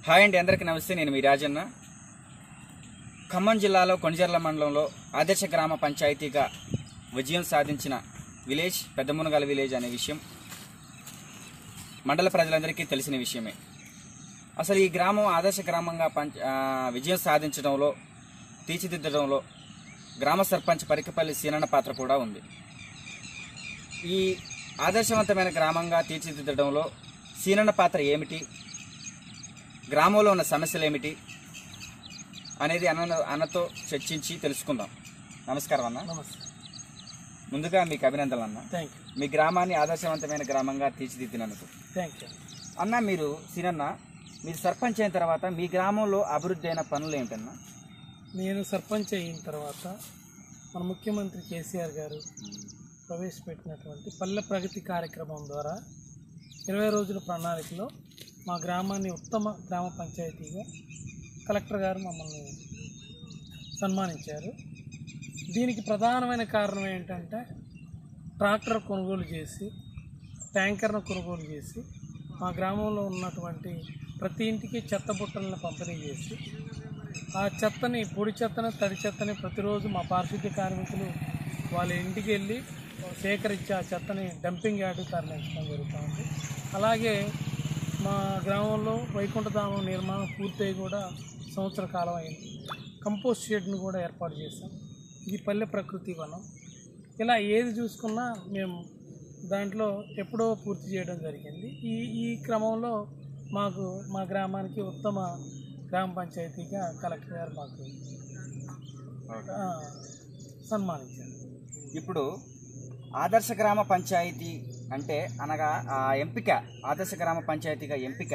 Hi అండి, అందరికీ నమస్తే. నేను మీ రాజన్న. ఖమ్మం జిల్లాలో కొణిజర్ల మండలంలో ఆదర్శ గ్రామ పంచాయతీగా విజయం సాధించిన విలేజ్ పెద్దమునగల విలేజ్ అనే విషయం మండల ప్రజలందరికీ తెలిసిన విషయమే. అసలు ఈ గ్రామం ఆదర్శ గ్రామంగా విజయం సాధించడంలో, తీర్చిదిద్దడంలో గ్రామ సర్పంచ్ పరికపల్లి సీనన్న పాత్ర కూడా ఉంది. ఈ ఆదర్శవంతమైన గ్రామంగా తీర్చిదిద్దడంలో సీనన్న పాత్ర ఏమిటి, గ్రామంలో ఉన్న సమస్యలు ఏమిటి అనేది అన్నతో చర్చించి తెలుసుకుందాం. నమస్కారం అన్న. నమస్తే. ముందుగా మీకు అభినందనలు అన్న. Thank you. మీ గ్రామాన్ని ఆదర్శవంతమైన గ్రామంగా తీర్చిదిద్దినందుకు. థ్యాంక్ యూ అన్న. మీరు సర్పంచ్ అయిన తర్వాత మీ గ్రామంలో అభివృద్ధి అయిన పనులు ఏమిటన్నా? నేను సర్పంచ్ అయిన తర్వాత మన ముఖ్యమంత్రి కేసీఆర్ గారు ప్రవేశపెట్టినటువంటి పల్లె ప్రగతి కార్యక్రమం ద్వారా 20 రోజుల ప్రణాళికలో మా గ్రామాన్ని ఉత్తమ గ్రామ పంచాయతీగా కలెక్టర్ గారు మమ్మల్ని సన్మానించారు. దీనికి ప్రధానమైన కారణం ఏంటంటే ట్రాక్టర్ కొనుగోలు చేసి, ట్యాంకర్ను కొనుగోలు చేసి, మా గ్రామంలో ఉన్నటువంటి ప్రతి ఇంటికి చెత్త బుట్టలను పంపిణీ చేసి, ఆ చెత్తని, పొడి చెత్తని, తడి చెత్తని ప్రతిరోజు మా పారిశుద్ధ్య కార్మికులు వాళ్ళ ఇంటికి వెళ్ళి సేకరించి ఆ చెత్తని డంపింగ్ యార్డు తరలించడం జరుగుతుంది. అలాగే మా గ్రామంలో వైకుంఠధామం నిర్మాణం పూర్తయి కూడా సంవత్సర కాలం అయింది. కంపోస్ట్ షెడ్ను కూడా ఏర్పాటు చేశాం. ఇది పల్లె ప్రకృతి వనం. ఇలా ఏది చూసుకున్నా మేము దాంట్లో ఎప్పుడో పూర్తి చేయడం జరిగింది. ఈ క్రమంలో మాకు మా గ్రామానికి ఉత్తమ గ్రామ పంచాయతీగా కలెక్టర్ గారు మాకు సన్మానించారు. ఇప్పుడు ఆదర్శ గ్రామ పంచాయతీ అంటే అనగా ఆ ఎంపిక, ఆదర్శ గ్రామ పంచాయతీగా ఎంపిక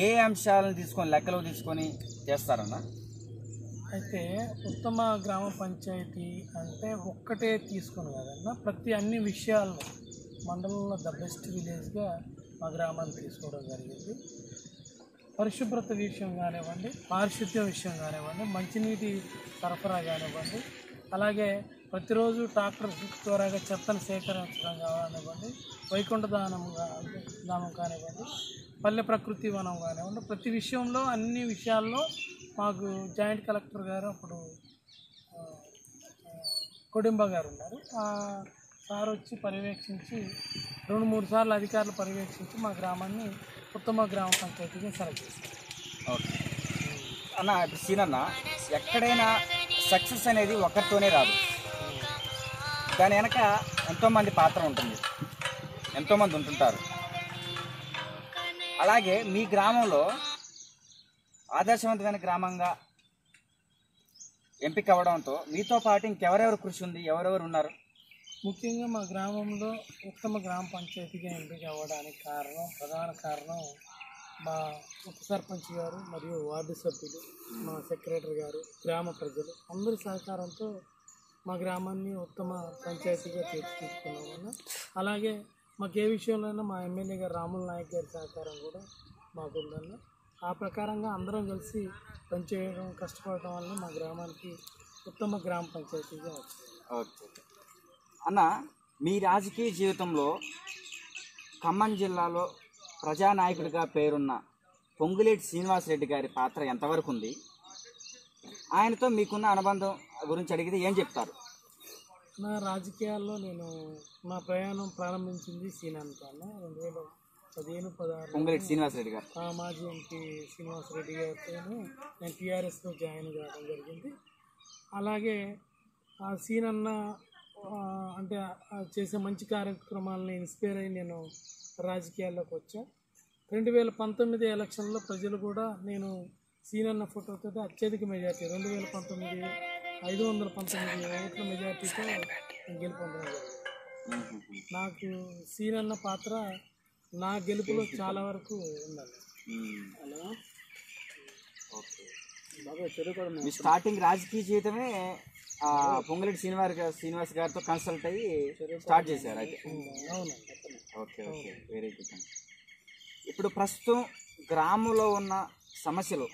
ఏ అంశాలను తీసుకొని లెక్కలో తీసుకొని చేస్తారన్నా? అయితే ఉత్తమ గ్రామ పంచాయతీ అంటే ఒక్కటే తీసుకొని కాదన్నా, అన్ని విషయాల్లో మండలంలో ద బెస్ట్ విలేజ్గా మా గ్రామాన్ని తీసుకోవడం జరిగింది. పరిశుభ్రత విషయం కానివ్వండి, పారిశుద్ధ్యం విషయం కానివ్వండి, మంచినీటి సరఫరా కానివ్వండి, అలాగే ప్రతిరోజు ట్రాక్టర్ ద్వారాగా చెత్తను సేకరించడం కానివ్వండి, వైకుంఠధామం కానివ్వండి, పల్లె ప్రకృతి వనం కానివ్వండి, ప్రతి విషయంలో అన్ని విషయాల్లో మాకు జాయింట్ కలెక్టర్ గారు అప్పుడు కొడింబ గారు ఉన్నారు. ఆ సార్ వచ్చి పర్యవేక్షించి 2-3 సార్లు అధికారులు పర్యవేక్షించి మా గ్రామాన్ని ఉత్తమ గ్రామ పంచాయతీగా సెలెక్ట్ చేశారు. ఓకే అన్న. ఇప్పుడు సీనన్న, ఎక్కడైనా సక్సెస్ అనేది ఒకరితోనే రాదు. దాని వెనక ఎంతోమంది పాత్ర ఉంటుంది, ఎంతోమంది ఉంటుంటారు. అలాగే మీ గ్రామంలో ఆదర్శవంతమైన గ్రామంగా ఎంపిక అవ్వడంతో మీతో పాటు ఇంకెవరెవరు కృషి ఉంది, ఎవరెవరు ఉన్నారు? ముఖ్యంగా మా గ్రామంలో ఉత్తమ గ్రామ పంచాయతీగా ఎంపిక అవ్వడానికి ప్రధాన కారణం మా ఉప సర్పంచ్ గారు మరియు వార్డు సభ్యులు, మా సెక్రటరీ గారు, గ్రామ ప్రజలు అందరి సహకారంతో మా గ్రామాన్ని ఉత్తమ పంచాయతీగా తీర్చిదిద్దుకున్నామన్న. అలాగే మాకు ఏ విషయంలోనైనా మా ఎమ్మెల్యే గారు రాముల నాయక్ గారి సహకారం కూడా మాకుందన్న. ఆ ప్రకారంగా అందరం కలిసి పనిచేయడం, కష్టపడటం వల్ల మా గ్రామానికి ఉత్తమ గ్రామ పంచాయతీగా వచ్చింది. ఓకే అన్న, మీ రాజకీయ జీవితంలో ఖమ్మం జిల్లాలో ప్రజానాయకుడిగా పేరున్న పొంగులేటి శ్రీనివాసరెడ్డి గారి పాత్ర ఎంతవరకు ఉంది? ఆయనతో మీకున్న అనుబంధం గురించి అడిగితే ఏం చెప్తారు? నా రాజకీయాల్లో నేను నా ప్రయాణం ప్రారంభించింది సీనన్నతోనే. 2015-16 పొంగులేటి శ్రీనివాసరెడ్డి గారు, మాజీ ఎంపీ శ్రీనివాసరెడ్డి గారితో నేను టీఆర్ఎస్లో జాయిన్ కావడం జరిగింది. అలాగే ఆ సీనన్న అంటే చేసే మంచి కార్యక్రమాలని ఇన్స్పైర్ అయ్యి నేను రాజకీయాల్లోకి వచ్చా. 2019 ఎలక్షన్లో ప్రజలు కూడా నేను సీనన్న ఫోటోతో అత్యధిక మెజార్టీ 2019 519 ఓట్ల మెజార్టీతో గెలుపొందడం జరిగింది. నాకు సీనన్న పాత్ర నా గెలుపులో చాలా వరకు ఉండాలి. అలా మీ స్టార్టింగ్ రాజకీయ జీవితమే పొంగులేటి శ్రీనివాస్ గారితో కన్సల్ట్ అయ్యి స్టార్ట్ చేశారు అయితే? Okay okay, very good. ఇప్పుడు ప్రస్తుతం గ్రామంలో ఉన్న సమస్యలు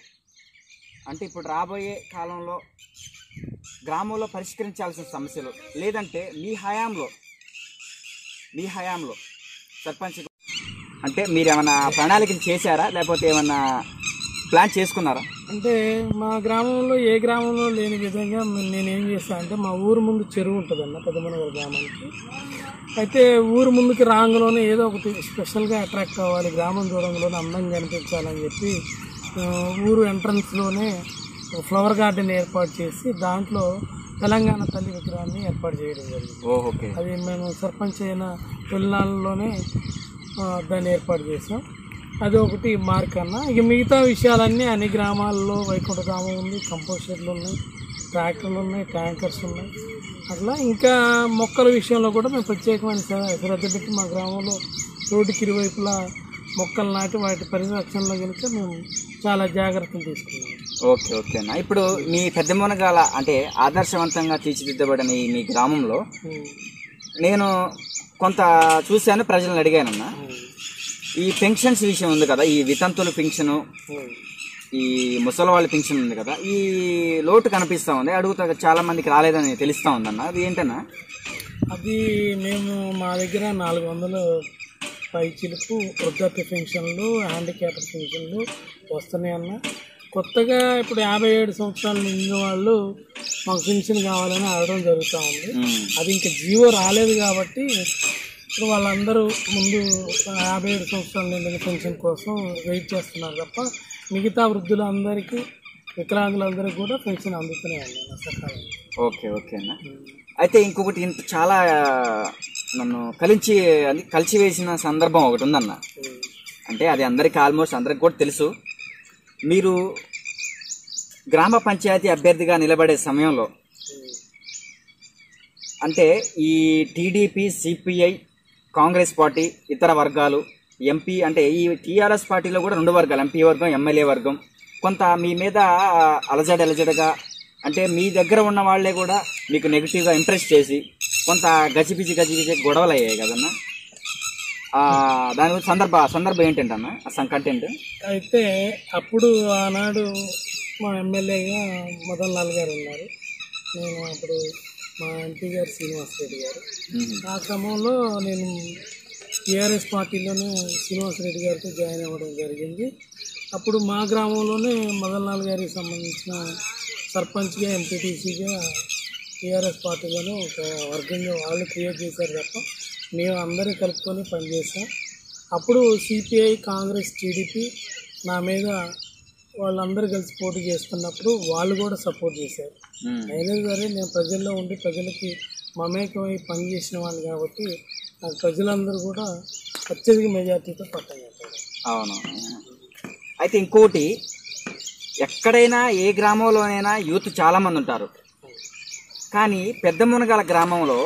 అంటే ఇప్పుడు రాబోయే కాలంలో గ్రామంలో పరిష్కరించాల్సిన సమస్యలు, లేదంటే మీ హయాంలో సర్పంచ్ అంటే మీరు ఏమన్నా ప్రణాళికలు చేశారా, లేకపోతే ఏమన్నా ప్లాన్ చేసుకున్నారా? అంటే మా గ్రామంలో ఏ గ్రామంలో లేని విధంగా నేనేం చేస్తాను అంటే, మా ఊరు ముందు చెరువు ఉంటుందన్న పెద్దమనగల గ్రామానికి. అయితే ఊరు ముందుకి రాంగలోనే ఏదో ఒకటి స్పెషల్గా అట్రాక్ట్ అవ్వాలి, గ్రామం చూడంలోనే అందంగా అనిపించాలని చెప్పి ఊరు ఎంట్రన్స్లోనే ఫ్లవర్ గార్డెన్ ఏర్పాటు చేసి దాంట్లో తెలంగాణ తల్లి విగ్రహాన్ని ఏర్పాటు చేయడం జరిగింది. అది మేము సర్పంచ్ అయిన తొలినాళ్ళలోనే దాన్ని ఏర్పాటు చేసాం. అది ఒకటి మార్క్ అన్న. ఇక మిగతా విషయాలన్నీ అన్ని గ్రామాల్లో వైకుంఠధామం ఉంది, కంపోస్టర్లు ఉన్నాయి, ట్రాక్టర్లు ఉన్నాయి, ట్యాంకర్స్ ఉన్నాయి. అట్లా ఇంకా మొక్కల విషయంలో కూడా మేము ప్రత్యేకమైన శ్రద్ధ పెట్టి మా గ్రామంలో రోడ్డుకి ఇరువైపులా మొక్కలు నాటి వాటి పరిరక్షణలో కనుక మేము చాలా జాగ్రత్తలు తీసుకున్నాం. ఓకే అన్న. ఇప్పుడు మీ పెద్దమునగాల అంటే ఆదర్శవంతంగా తీర్చిదిద్దబడిన మీ గ్రామంలో నేను కొంత చూశాను, ప్రజలను అడిగానన్నా. ఈ పెన్షన్స్ విషయం ఉంది కదా, ఈ వితంతుల పెన్షను, ఈ ముసలి వాళ్ళ పెన్షన్ ఉంది కదా, ఈ లోటు కనిపిస్తూ ఉంది. అడుగుతా చాలా మందికి రాలేదని తెలుస్తూ ఉందన్న. అది ఏంటన్నా? అది మేము మా దగ్గర 400 పైచిలుకు వృద్ధాప్య పెన్షన్లు, హ్యాండిక్యాప్డ్ పెన్షన్లు వస్తున్నాయి అన్న. కొత్తగా ఇప్పుడు 57 సంవత్సరాలు నిండిన వాళ్ళు మాకు పెన్షన్ కావాలని అడగడం జరుగుతూ ఉంది. అది ఇంకా జీవో రాలేదు కాబట్టి ఇప్పుడు వాళ్ళందరూ ముందు 57 సంవత్సరాలు నిండిన పెన్షన్ కోసం వెయిట్ చేస్తున్నారు తప్ప మిగతా వృద్ధులందరికీ, వికలాంగులందరికీ కూడా పెన్షన్ అందుతూనే ఉంది సకాలం. ఓకే అన్న. అయితే ఇంకొకటి చాలా నన్ను కలిసివేసిన సందర్భం ఒకటి ఉందన్న. అంటే అది అందరికీ ఆల్మోస్ట్ అందరికి కూడా తెలుసు. మీరు గ్రామ పంచాయతీ అభ్యర్థిగా నిలబడే సమయంలో అంటే ఈ టీడీపీ, సిపిఐ, కాంగ్రెస్ పార్టీ, ఇతర వర్గాలు, ఎంపీ అంటే ఈ టీఆర్ఎస్ పార్టీలో కూడా 2 వర్గాలు, ఎంపీ వర్గం, ఎమ్మెల్యే వర్గం, కొంత మీ మీద అలజడగా అంటే మీ దగ్గర ఉన్న వాళ్లే కూడా మీకు నెగిటివ్గా ఇంప్రెస్ చేసి కొంత గజిబిజి గొడవలు అయ్యాయి కదన్నా. దాని సందర్భం ఏంటంటన్నా ఆ కంటెంట్? అయితే అప్పుడు ఆనాడు మా ఎమ్మెల్యేగా మదన్ లాల్ గారు ఉన్నారు, నేను అప్పుడు మా ఎంపీ గారు శ్రీనివాస్ రెడ్డి గారు. ఆ క్రమంలో నేను టీఆర్ఎస్ పార్టీలోనే శ్రీనివాస్ రెడ్డి గారితో జాయిన్ అవ్వడం జరిగింది. అప్పుడు మా గ్రామంలోనే మదన్ లాల్ గారికి సంబంధించిన సర్పంచ్గా, ఎంపీటీసీగా టీఆర్ఎస్ పార్టీలోనే ఒక వర్గంగా వాళ్ళు క్రియేట్ చేశారు తప్ప మేము అందరూ కలుపుకొని పనిచేసాం. అప్పుడు సిపిఐ, కాంగ్రెస్, టీడీపీ నా మీద వాళ్ళందరూ కలిసి పోటీ చేస్తున్నప్పుడు వాళ్ళు కూడా సపోర్ట్ చేశారు. అయినా సరే నేను ప్రజల్లో ఉండి ప్రజలకి మమేకమై పనిచేసిన వాళ్ళు కాబట్టి నాకు ప్రజలందరూ కూడా అత్యధిక మెజార్టీతో పట్టగలుగుతారు. అవును. అయితే ఇంకోటి, ఎక్కడైనా ఏ గ్రామంలోనైనా యూత్ చాలామంది ఉంటారు, కానీ పెద్దమునగాల గ్రామంలో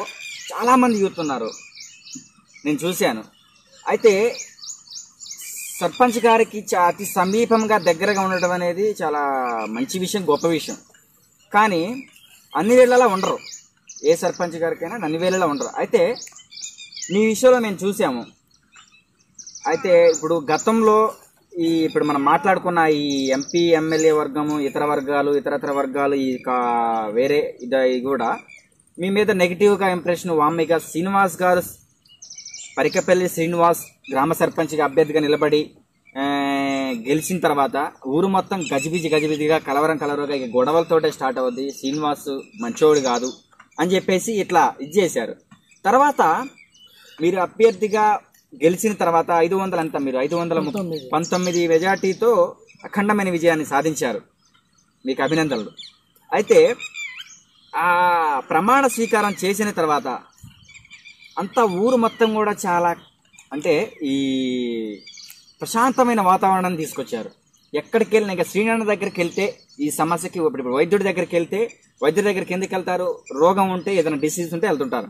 చాలామంది యూత్ ఉన్నారు, నేను చూశాను. అయితే సర్పంచ్ గారికి అతి సమీపంగా దగ్గరగా ఉండటం అనేది చాలా మంచి విషయం, గొప్ప విషయం. కానీ అన్ని వేళలా ఉండరు, ఏ సర్పంచ్ గారికైనా అన్ని వేళలా ఉండరు. అయితే మీ విషయంలో మేము చూసాము. అయితే ఇప్పుడు గతంలో ఇప్పుడు మనం మాట్లాడుకున్న ఈ ఎంపీ, ఎమ్మెల్యే వర్గము, ఇతర వర్గాలు ఈ వేరే ఇది కూడా మీ మీద నెగిటివ్గా ఇంప్రెషన్ వామ్మిగా శ్రీనివాస్ గారు, పరికపల్లి శ్రీనివాస్ గ్రామ సర్పంచ్గా అభ్యర్థిగా నిలబడి గెలిచిన తర్వాత ఊరు మొత్తం గజిబిజిగా కలవరంగా ఇక గొడవలతోటే స్టార్ట్ అవుద్ది, శ్రీనివాస్ మంచోడు కాదు అని చెప్పేసి ఇట్లా ఇది చేశారు. తర్వాత మీరు అభ్యర్థిగా గెలిచిన తర్వాత 519 మెజార్టీతో అఖండమైన విజయాన్ని సాధించారు, మీకు అభినందనలు. అయితే ఆ ప్రమాణ స్వీకారం చేసిన తర్వాత అంతా ఊరు మొత్తం కూడా చాలా అంటే ఈ ప్రశాంతమైన వాతావరణాన్ని తీసుకొచ్చారు. ఎక్కడికి వెళ్ళినా ఇక శ్రీనారాయణ దగ్గరికి వెళ్తే ఈ సమస్యకి, ఇప్పుడు వైద్యుడి దగ్గరికి వెళ్తే వైద్యుడి దగ్గరికి ఎందుకు వెళ్తారు, రోగం ఉంటే ఏదైనా డిసీజ్ ఉంటే వెళ్తుంటారు,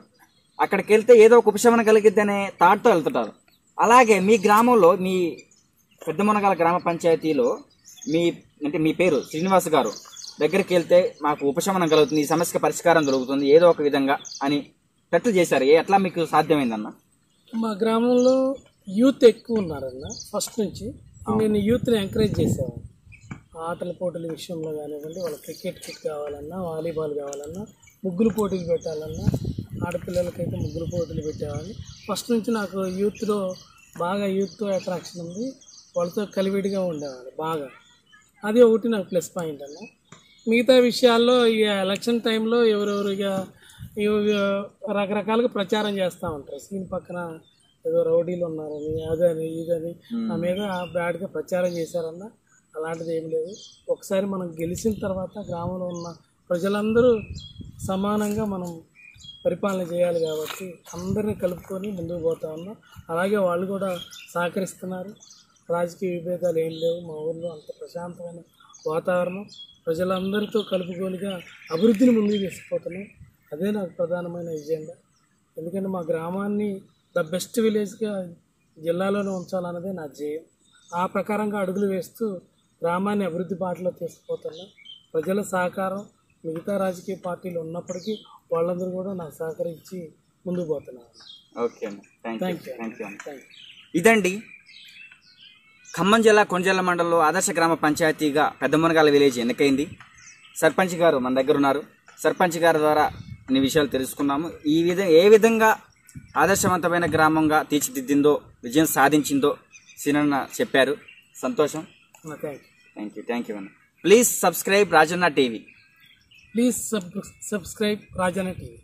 అక్కడికి వెళ్తే ఏదో ఒక ఉపశమనం కలిగిద్దనే థాట్తో వెళ్తుంటారు. అలాగే మీ గ్రామంలో, మీ పెద్దమునగాల గ్రామ పంచాయతీలో మీ పేరు శ్రీనివాస్ గారు దగ్గరికి వెళ్తే మాకు ఉపశమనం కలుగుతుంది, ఈ సమస్యకి పరిష్కారం దొరుకుతుంది ఏదో ఒక విధంగా అని ఎట్లా చేశారు, ఎట్లా మీకు సాధ్యమైందన్న? మా గ్రామంలో యూత్ ఎక్కువ ఉన్నారన్న. ఫస్ట్ నుంచి నేను యూత్ని ఎంకరేజ్ చేసేవాడిని. ఆటల పోటీల విషయంలో కానివ్వండి, వాళ్ళ క్రికెట్ కిట్ కావాలన్నా, వాలీబాల్ కావాలన్నా, ముగ్గులు పోటీలు పెట్టాలన్నా, ఆడపిల్లలకైతే ముగ్గులు పోటీలు పెట్టేవాడిని. ఫస్ట్ నుంచి నాకు యూత్తో అట్రాక్షన్ ఉంది, వాళ్ళతో కలివిడిగా ఉండేవాడిని బాగా. అది ఒకటి నాకు ప్లస్ పాయింట్ అన్న. మిగతా విషయాల్లో ఇక ఎలక్షన్ టైంలో ఎవరెవరు ఇక రకరకాలుగా ప్రచారం చేస్తూ ఉంటారు. సీన్ పక్కన ఏదో రౌడీలు ఉన్నారని, అదని ఇదని నా మీద బ్యాడ్గా ప్రచారం చేశారన్న. అలాంటిది ఏం లేదు. ఒకసారి మనం గెలిచిన తర్వాత గ్రామంలో ఉన్న ప్రజలందరూ సమానంగా మనం పరిపాలన చేయాలి కాబట్టి అందరినీ కలుపుకొని ముందుకు పోతా ఉన్నాం. అలాగే వాళ్ళు కూడా సహకరిస్తున్నారు. రాజకీయ విభేదాలు ఏం లేవు. మా ఊళ్ళో అంత ప్రశాంతమైన వాతావరణం, ప్రజలందరితో కలుపుకోలుగా అభివృద్ధిని ముందుకు తీసుకుపోతున్నాం. అదే నాకు ప్రధానమైన ఎజెండా. ఎందుకంటే మా గ్రామాన్ని ద బెస్ట్ విలేజ్గా జిల్లాలోనే ఉంచాలన్నదే నా ధ్యేయం. ఆ ప్రకారంగా అడుగులు వేస్తూ గ్రామాన్ని అభివృద్ధి బాటలో తీసుకుపోతున్నాం. ప్రజల సహకారం మిగతా రాజకీయ పార్టీలు ఉన్నప్పటికీ వాళ్ళందరూ కూడా నాకు సహకరించి ముందుకు పోతున్నారు. ఓకే అండి, థ్యాంక్ యూ. ఇదండి ఖమ్మం జిల్లా కొంజల మండలంలో ఆదర్శ గ్రామ పంచాయతీగా పెద్దమునగాల విలేజ్ ఎన్నికైంది. సర్పంచ్ గారు మన దగ్గర ఉన్నారు. సర్పంచ్ గారి ద్వారా అన్ని విషయాలు తెలుసుకున్నాము. ఏ విధంగా ఆదర్శవంతమైన గ్రామంగా తీర్చిదిద్దిందో, విజయం సాధించిందో సీనన్న చెప్పారు. సంతోషం. థ్యాంక్ యూ అన్న. Please subscribe Rajanna TV. Please subscribe Rajanna TV.